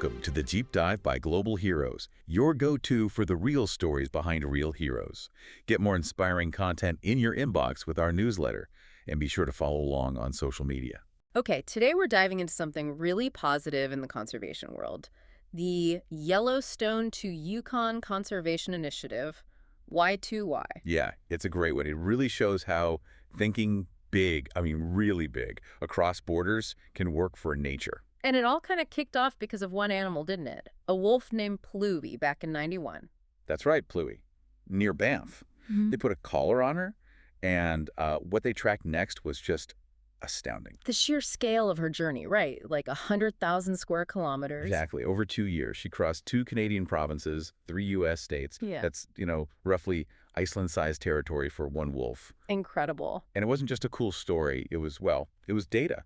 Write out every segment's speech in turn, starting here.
Welcome to the Deep Dive by Global Heroes, your go-to for the real stories behind real heroes. Get more inspiring content in your inbox with our newsletter, and be sure to follow along on social media. Okay, today we're diving into something really positive in the conservation world. The Yellowstone to Yukon Conservation Initiative, Y2Y. Yeah, it's a great one. It really shows how thinking big, really big, across borders can work for nature. And it all kind of kicked off because of one animal, didn't it? A wolf named Pluie back in '91. That's right, Pluie, near Banff. Mhm. They put a collar on her, and what they tracked next was just astounding. The sheer scale of her journey, right? Like 100,000 square kilometers. Exactly. Over 2 years, she crossed 2 Canadian provinces, 3 U.S. states. Yeah. That's, roughly Iceland-sized territory for one wolf. Incredible. And it wasn't just a cool story. It was data,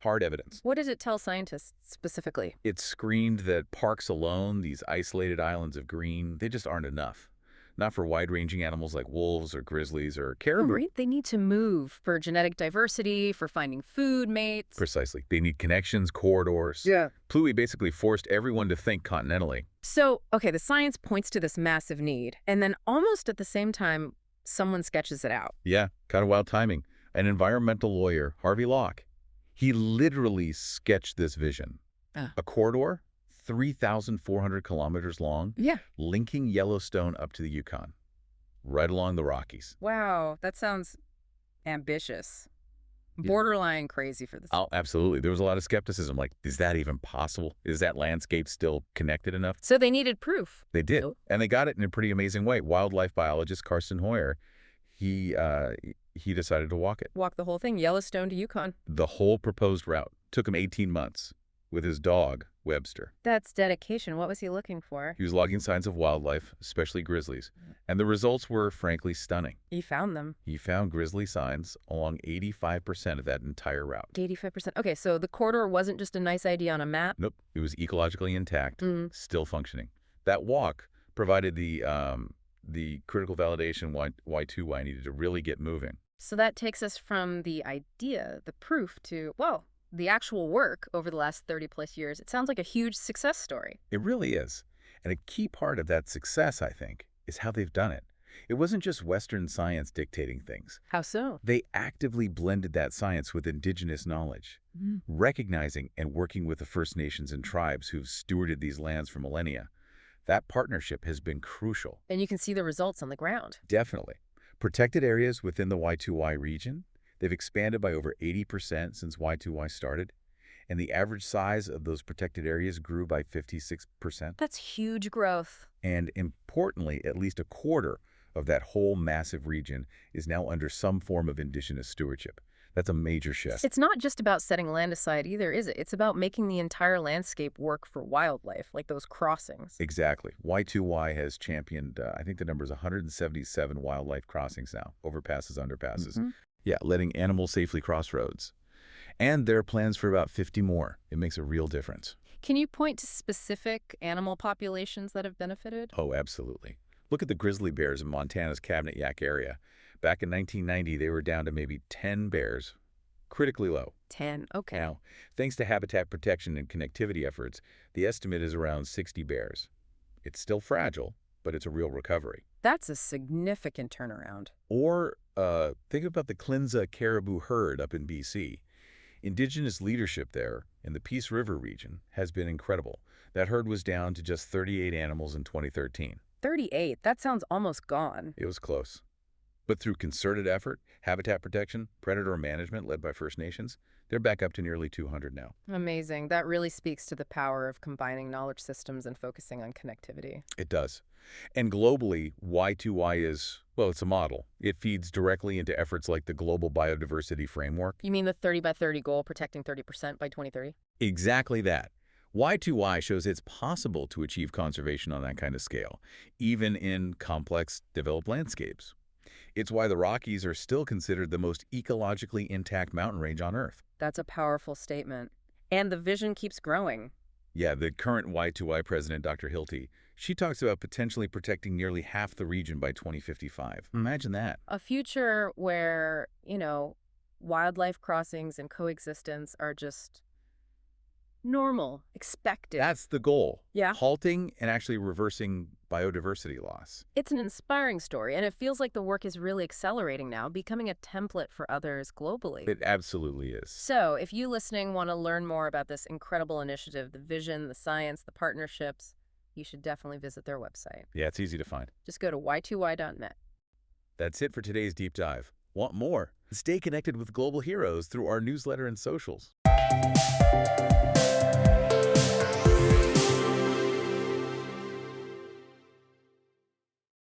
hard evidence. What does it tell scientists specifically? It screened that parks alone, these isolated islands of green, they just aren't enough. Not for wide-ranging animals like wolves or grizzlies or caribou. Right? They need to move for genetic diversity, for finding food mates. Precisely. They need connections, corridors. Yeah. Pluie basically forced everyone to think continentally. So, okay, the science points to this massive need, and then almost at the same time, someone sketches it out. Yeah, kind of wild timing. An environmental lawyer, Harvey Locke, he literally sketched this vision. A corridor, 3,400 kilometers long, Yeah. linking Yellowstone up to the Yukon, right along the Rockies. Wow, that sounds ambitious. Yeah. Borderline crazy for this. Oh, absolutely. There was a lot of skepticism, like, is that even possible? Is that landscape still connected enough? So they needed proof. They did, Oh. and they got it in a pretty amazing way. Wildlife biologist Carson Hoyer, he decided to walk it. Walk the whole thing, Yellowstone to Yukon. The whole proposed route took him 18 months with his dog, Webster. That's dedication. What was he looking for? He was logging signs of wildlife, especially grizzlies, and the results were frankly stunning. He found them. He found grizzly signs along 85% of that entire route. 85%. Okay, so the corridor wasn't just a nice idea on a map. Nope, it was ecologically intact, Mm. still functioning. That walk provided the critical validation Y2Y needed to really get moving. So that takes us from the idea, the proof, to, well, the actual work over the last 30 plus years. It sounds like a huge success story. It really is. And a key part of that success, I think, is how they've done it. It wasn't just Western science dictating things. How so? They actively blended that science with indigenous knowledge, recognizing and working with the First Nations and tribes who've stewarded these lands for millennia. That partnership has been crucial. And you can see the results on the ground. Definitely. Protected areas within the Y2Y region, they've expanded by over 80% since Y2Y started, and the average size of those protected areas grew by 56%. That's huge growth. And importantly, at least a quarter of that whole massive region is now under some form of indigenous stewardship. That's a major shift. It's not just about setting land aside either, is it? It's about making the entire landscape work for wildlife, like those crossings. Exactly. Y2Y has championed, I think the number is 177 wildlife crossings now, overpasses, underpasses. Yeah, letting animals safely cross roads. And there are plans for about 50 more. It makes a real difference. Can you point to specific animal populations that have benefited? Oh, absolutely. Look at the grizzly bears in Montana's Cabinet Yaak area. Back in 1990, they were down to maybe 10 bears, critically low. 10, okay. Now, thanks to habitat protection and connectivity efforts, the estimate is around 60 bears. It's still fragile, but it's a real recovery. That's a significant turnaround. Or think about the Clinza caribou herd up in BC. Indigenous leadership there in the Peace River region has been incredible. That herd was down to just 38 animals in 2013. 38, that sounds almost gone. It was close. But through concerted effort, habitat protection, predator management led by First Nations, they're back up to nearly 200 now. Amazing. That really speaks to the power of combining knowledge systems and focusing on connectivity. It does. And globally, Y2Y is, well, it's a model. It feeds directly into efforts like the Global Biodiversity Framework. You mean the 30 by 30 goal, protecting 30% by 2030? Exactly that. Y2Y shows it's possible to achieve conservation on that kind of scale, even in complex, developed landscapes. It's why the Rockies are still considered the most ecologically intact mountain range on Earth. That's a powerful statement. And the vision keeps growing. Yeah, the current Y2Y president, Dr. Hilty, she talks about potentially protecting nearly half the region by 2055. Imagine that. A future where, wildlife crossings and coexistence are just Normal, expected. That's the goal. Yeah. Halting and actually reversing biodiversity loss. It's an inspiring story, and it feels like the work is really accelerating now, becoming a template for others globally. It absolutely is. So, if you listening want to learn more about this incredible initiative, the vision, the science, the partnerships, you should definitely visit their website. Yeah, it's easy to find. Just go to y2y.net. That's it for today's deep dive. Want more? Stay connected with global heroes through our newsletter and socials.